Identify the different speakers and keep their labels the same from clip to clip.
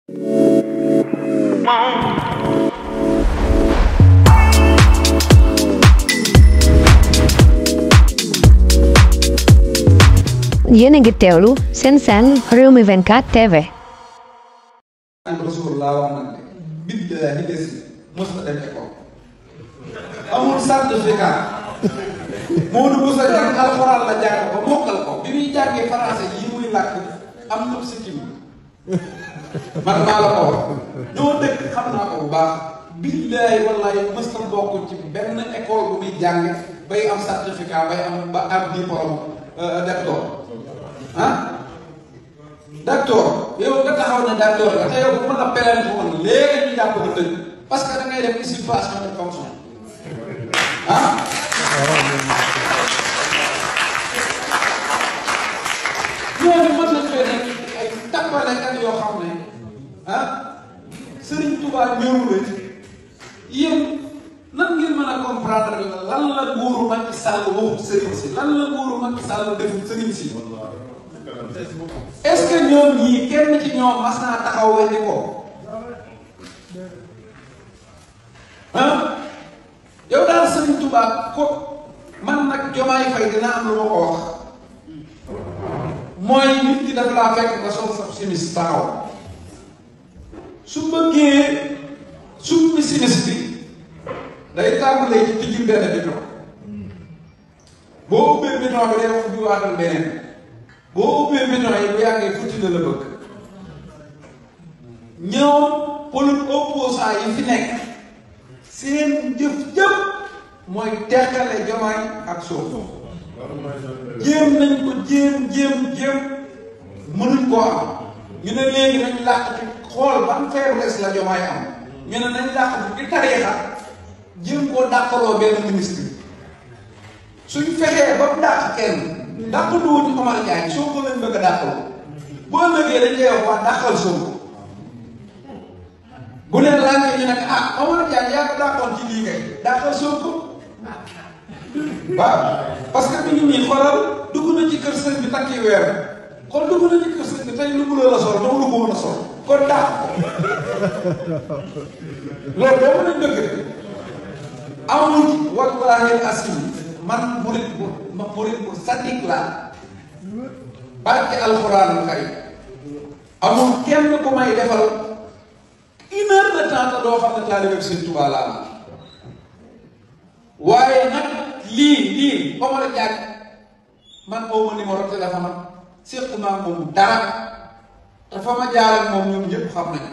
Speaker 1: yéen a ngi teewlu seen Rewmi 24 TV.
Speaker 2: Rasulullah wax na ne billahi des mos na dem école amul certificat Modou Boussa jàng alxuraan la jàng ba mokkal ko bi muy jàngee français yi muy làkk am na sikkim man maa la ko wax ñoo dëkk xam naa ko bu baax billahi wallahi mos na bokk ci benn école bu muy jàng bay am certificat bay am ba am diplôme docteur d'accord yow nga taxaw ne d'accord nga te yow bu mën a pelante woon léegi ñu jàpp ko tëj parce que da ngay def usurpation de fonction ñooñu mën nañ fee nekk ay tappalekat yoo xam ne Serigne Touba ñëw la yéen nan ngeen mën a comprendre lan la nguuru Macky Sall waxut Serigne si lan la nguuru Macky Sall defut Serigne si est-ce que ñoom ñii kenn ci ñoom mas naa taxaw weddi ko yow daal Serigne Touba ko man nag Diomaye Faye dina am lu ma ko wax mooy nit ki daf laa fekk nga sol sa simis taxaw su bëggee summi simis bi day tàmbalee ci tijji benn béton boo ubbee béton bi day wax bi waatal beneen boo ubbee béton yi bu yàggee futti la bëgg ñoom pôle opposant yi fi nekk seen jëf mooy teqale Diomaye ak Sonko jéem nañ ko jéem mënuñ koo am ñu ne léegi nañ làqati xool ban faiblesse la Diomaye am ñu ne nañ làqati di tariixa jéem koo dàqaloo benn ministre suñ fexee ba mu dàq kenn dàqaluwuñu Omar Diagne Sonko lañ bëgg a dàqaloo boo ëllëgee dañ koy wax waa dàqal Sonko bu leen laajee ñu ne Omar Diagne yaa ko dàqoon ci lii kay dàqal Sonko waaw parce que mi ngi nii xoolal dugg na ci kër sëñ bi takki weer kon dugg na ci kër sëñ bi tey lu mu la sol dama lu ko mën a sol kon dàq ko loolu doo mën a dëgg amul wallaahi asim man murit bu sadik laa barke alxuraan kay amul kenn ku may defal une heure de temps te doo xam ne taalibe Sëñ Tuubaa laa waaye nag lii Omar Diagne man aw ma numéro téléphone séq naa moom dara te fa ma jaar ak moom ñoom ñëpp xam nañu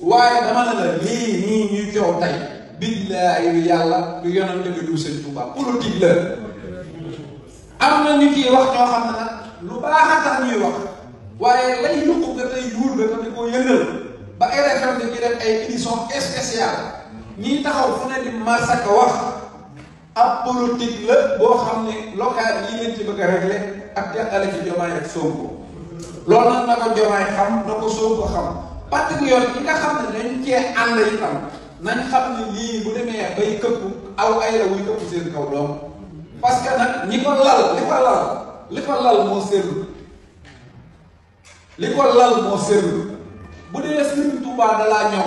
Speaker 2: waaye dama ne la lii nii ñuy coow tey billaahi yàlla du yonante bi du Sëñ Tuubaa politique la am na nit yi wax ñoo xam ne nag lu baax a tax ñuy wax waaye lay yuqu nga tey yuur nga te di ko yëngal ba RFM di def ay édition spéciale ñii taxaw fu ne di masaka wax ab politique la boo xam ne local yi ngeen ci bëgg a régler ak jàppale ci Diomaye ak Sonko loolu nag na ko Diomaye xam na ko Sonko xam patriote yi nga xam ne dañ cee ànd itam nañ xam ne lii bu demee bay këpp aw ay la wuy këpp seen kaw doom parce que nag ñi ko lal li ko lal moo seetlu li ko lal moo seetlu bu dee Serigne Touba da laa ñëw